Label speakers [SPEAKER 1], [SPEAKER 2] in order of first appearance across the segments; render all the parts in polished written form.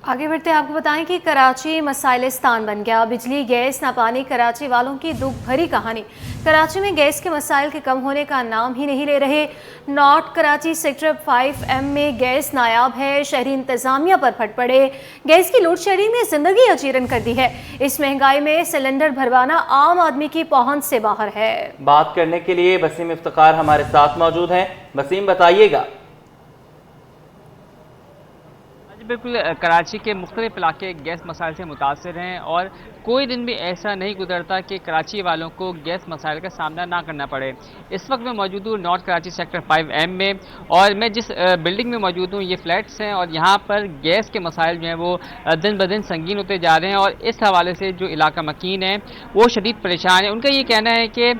[SPEAKER 1] آگے بڑھتے ہیں، آپ کو بتائیں کہ کراچی مسائلستان بن گیا، بجلی گیس نہ پانی کراچی والوں کی دکھ بھری کہانی۔ کراچی میں گیس کے مسائل کے کم ہونے کا نام ہی نہیں لے رہے۔ نارتھ کراچی سیکٹر 5M میں گیس نایاب ہے، شہری انتظامیہ پر پھٹ پڑے۔ گیس کی لوڈ شیڈنگ نے زندگی اچیرن کر دی ہے۔ اس مہنگائی میں سلنڈر بھروانا عام آدمی کی پہنچ سے باہر ہے۔
[SPEAKER 2] بات کرنے کے لیے وسیم افتخار ہمارے ساتھ موجود ہیں۔ وسیم، بتائیے گا۔
[SPEAKER 3] بالکل، کراچی کے مختلف علاقے گیس مسائل سے متاثر ہیں اور کوئی دن بھی ایسا نہیں گزرتا کہ کراچی والوں کو گیس مسائل کا سامنا نہ کرنا پڑے۔ اس وقت میں موجود ہوں نارتھ کراچی سیکٹر 5M میں، اور میں جس بلڈنگ میں موجود ہوں یہ فلیٹس ہیں، اور یہاں پر گیس کے مسائل جو ہیں وہ دن بدن سنگین ہوتے جا رہے ہیں، اور اس حوالے سے جو علاقہ مکین ہے وہ شدید پریشان ہے۔ ان کا یہ کہنا ہے کہ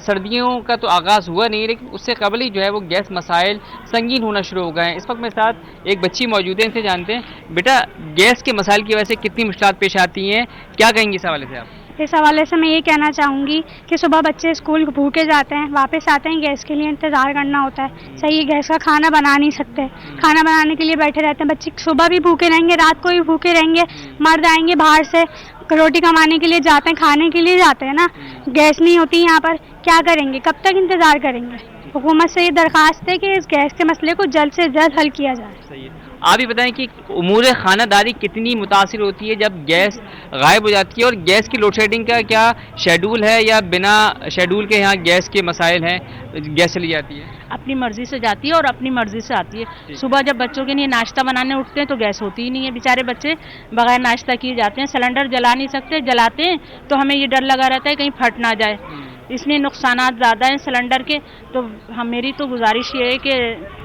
[SPEAKER 3] سردیوں کا تو آغاز ہوا نہیں، لیکن اس سے قبل ہی جو ہے وہ گیس مسائل سنگین ہونا شروع ہو گئے ہیں۔ اس وقت میرے ساتھ ایک بچی موجود ہے، ان سے جانتے ہیں بیٹا گیس کے مسائل کی وجہ سے کتنی مشکلات پیش آتی ہیں، کیا کہیں گے اس حوالے سے آپ؟
[SPEAKER 4] اس حوالے سے میں یہ کہنا چاہوں گی کہ صبح بچے اسکول بھوکے جاتے ہیں، واپس آتے ہیں، گیس کے لیے انتظار کرنا ہوتا ہے۔ صحیح گیس کا کھانا بنا نہیں سکتے، کھانا بنانے کے لیے بیٹھے رہتے ہیں، بچے صبح بھی بھوکے رہیں گے، رات کو بھی بھوکے رہیں گے۔ مرد آئیں گے باہر سے روٹی کمانے کے لیے جاتے ہیں، کھانے کے لیے جاتے ہیں نا، گیس نہیں ہوتی یہاں پر، کیا کریں گے؟ کب تک انتظار کریں گے؟ حکومت سے یہ درخواست ہے کہ اس گیس کے مسئلے کو جلد سے جلد حل کیا جائے۔
[SPEAKER 3] صحیح ہے، آپ بھی بتائیں کہ امور خانہ داری کتنی متاثر ہوتی ہے جب گیس غائب ہو جاتی ہے، اور گیس کی لوڈ شیڈنگ کا کیا شیڈول ہے یا بنا شیڈول کے یہاں گیس کے مسائل ہیں، گیس چلی جاتی ہے؟
[SPEAKER 5] اپنی مرضی سے جاتی ہے اور اپنی مرضی سے آتی ہے۔ صبح جب بچوں کے لیے ناشتہ بنانے اٹھتے ہیں تو گیس ہوتی ہی نہیں ہے، بیچارے بچے بغیر ناشتہ کیے جاتے ہیں، سلنڈر جلا نہیں سکتے، جلاتے ہیں تو ہمیں یہ ڈر لگا رہتا ہے کہیں پھٹ نہ جائے، اس لیے نقصانات زیادہ ہیں سلنڈر کے۔ تو میری تو گزارش یہ ہے کہ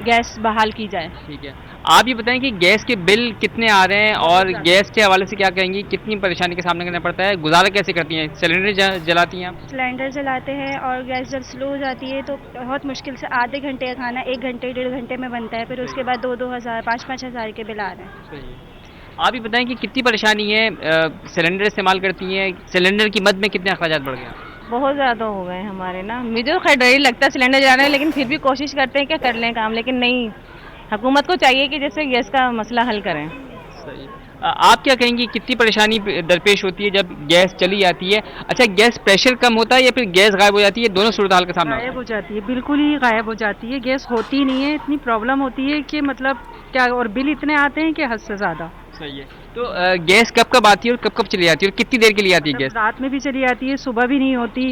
[SPEAKER 5] گیس بحال کی جائے۔
[SPEAKER 3] ٹھیک ہے، آپ یہ بتائیں کہ گیس کے بل کتنے آ رہے ہیں، اور گیس کے حوالے سے کیا کہیں گی، کتنی پریشانی کا سامنا کرنا پڑتا ہے، گزارا کیسے کرتی ہیں؟ سلنڈر جلاتی ہیں آپ؟
[SPEAKER 4] سلنڈر جلاتے ہیں اور گیس جب سلو ہو جاتی ہے تو بہت مشکل سے آدھے گھنٹے کا کھانا 1 گھنٹے 1.5 گھنٹے میں بنتا ہے، پھر اس کے بعد 2-2 ہزار 5-5 ہزار کے بل آ رہے ہیں۔
[SPEAKER 3] صحیح ہے، آپ یہ بتائیں کہ کتنی پریشانی ہے، سلنڈر استعمال کرتی ہیں، سلنڈر کی مد میں کتنے اخراجات بڑھ گئے؟
[SPEAKER 5] بہت زیادہ ہو گئے ہمارے نا، مجھے تو خیر ڈر ہی لگتا ہے سلنڈر جلانے میں، لیکن پھر بھی کوشش کرتے ہیں کہ کر لیں کام، لیکن نہیں، حکومت کو چاہیے کہ جیسے گیس کا مسئلہ حل کریں۔
[SPEAKER 3] صحیح، آپ کیا کہیں گی کتنی پریشانی درپیش ہوتی ہے جب گیس چلی جاتی ہے؟ اچھا، گیس پریشر کم ہوتا ہے یا پھر گیس غائب ہو جاتی ہے؟ دونوں صورتحال کا سامنا
[SPEAKER 6] غائب ہو جاتی ہے، بالکل ہی غائب ہو جاتی ہے، گیس ہوتی نہیں ہے، اتنی پرابلم ہوتی ہے کہ مطلب کیا، اور بل اتنے آتے ہیں کہ حد سے زیادہ۔
[SPEAKER 3] صحیح ہے، تو گیس کب کب آتی ہے اور کب کب چلی جاتی ہے، اور کتنی دیر کے لیے آتی ہے گیس؟
[SPEAKER 6] رات میں بھی چلی جاتی ہے، صبح بھی نہیں ہوتی،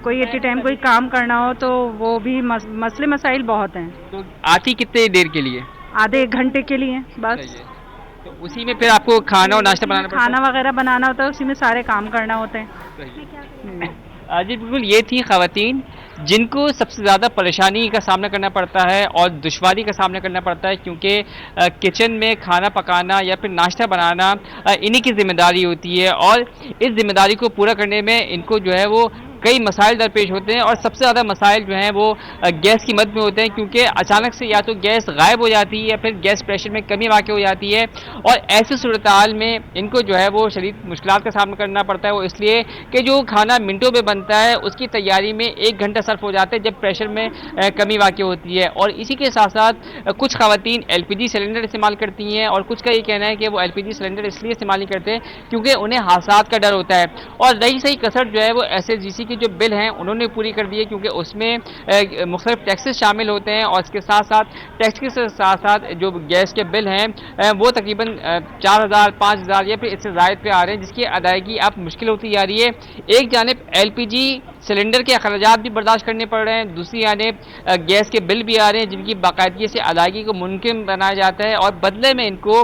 [SPEAKER 6] کوئی ایٹ اے ٹائم کوئی کام کرنا ہو تو وہ بھی مسئلے مسائل بہت ہیں۔
[SPEAKER 3] تو آتی کتنے دیر کے لیے؟
[SPEAKER 6] آدھے 1 گھنٹے کے لیے بس۔
[SPEAKER 3] تو اسی میں پھر آپ کو کھانا اور ناشتہ بنانا پڑتا ہے؟
[SPEAKER 6] کھانا وغیرہ بنانا ہوتا ہے، اسی میں سارے کام کرنا ہوتے ہیں۔
[SPEAKER 3] جی بالکل، یہ تھی خواتین جن کو سب سے زیادہ پریشانی کا سامنا کرنا پڑتا ہے اور دشواری کا سامنا کرنا پڑتا ہے، کیونکہ کچن میں کھانا پکانا یا پھر ناشتہ بنانا انہی کی ذمہ داری ہوتی ہے، اور اس ذمہ داری کو پورا کرنے میں ان کو جو ہے وہ کئی مسائل درپیش ہوتے ہیں، اور سب سے زیادہ مسائل جو ہیں وہ گیس کی مد میں ہوتے ہیں، کیونکہ اچانک سے یا تو گیس غائب ہو جاتی ہے یا پھر گیس پریشر میں کمی واقع ہو جاتی ہے، اور ایسی صورتحال میں ان کو جو ہے وہ شدید مشکلات کا سامنا کرنا پڑتا ہے، وہ اس لیے کہ جو کھانا منٹوں میں بنتا ہے اس کی تیاری میں 1 گھنٹہ صرف ہو جاتا ہے جب پریشر میں کمی واقع ہوتی ہے۔ اور اسی کے ساتھ ساتھ کچھ خواتین LPG سلنڈر استعمال کرتی ہیں، اور کچھ کا یہ کہنا ہے کہ وہ LPG سلنڈر اس لیے استعمال نہیں کرتے کیونکہ انہیں حادثات کا ڈر ہوتا ہے، اور رہی صحیح کسر جو ہے وہ SSGC کے جو بل ہیں انہوں نے پوری کر دی ہے، کیونکہ اس میں مختلف ٹیکسز شامل ہوتے ہیں، اور اس کے ساتھ ساتھ ٹیکس کے ساتھ ساتھ جو گیس کے بل ہیں وہ تقریباً 4,000 5,000 یا پھر اس سے زائد پہ آ رہے ہیں، جس کی ادائیگی اب مشکل ہوتی جا رہی ہے۔ ایک جانب LPG سلنڈر کے اخراجات بھی برداشت کرنے پڑ رہے ہیں، دوسری جانب گیس کے بل بھی آ رہے ہیں جن کی باقاعدگی سے ادائیگی کو ممکن بنایا جاتا ہے، اور بدلے میں ان کو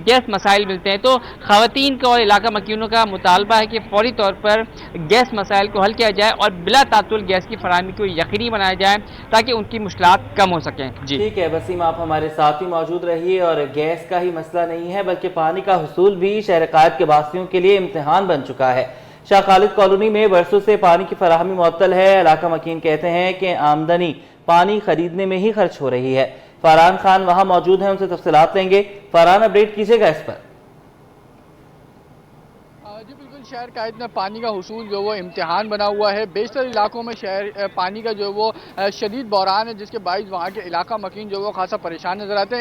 [SPEAKER 3] گیس مسائل ملتے ہیں۔ تو خواتین کا اور علاقہ مکینوں کا مطالبہ ہے کہ فوری طور پر گیس مسائل کو حل کیا جائے اور بلا تعطل گیس کی فراہمی کو یقینی بنایا جائے تاکہ ان کی مشکلات کم ہو سکیں۔ جی
[SPEAKER 2] ٹھیک ہے وسیم، آپ ہمارے ساتھ ہی موجود رہیے، اور گیس کا ہی مسئلہ نہیں ہے بلکہ پانی کا حصول بھی شہر قائد کے باسیوں کے لیے امتحان بن چکا ہے۔ شاہ خالد کالونی میں برسوں سے پانی کی فراہمی معطل ہے۔ علاقہ مکین کہتے ہیں کہ آمدنی پانی خریدنے میں ہی خرچ ہو رہی ہے۔ فرحان خان وہاں موجود ہیں، ان سے تفصیلات لیں گے۔ فرحان، اپڈیٹ کیجئے گا اس پر۔
[SPEAKER 7] جی بالکل، شہر قائد میں پانی کا حصول جو وہ امتحان بنا ہوا ہے۔ بیشتر علاقوں میں پانی کا جو وہ شدید بحران ہے، جس کے باعث وہاں کے علاقہ مکین جو وہ خاصا پریشان نظر آتے ہیں۔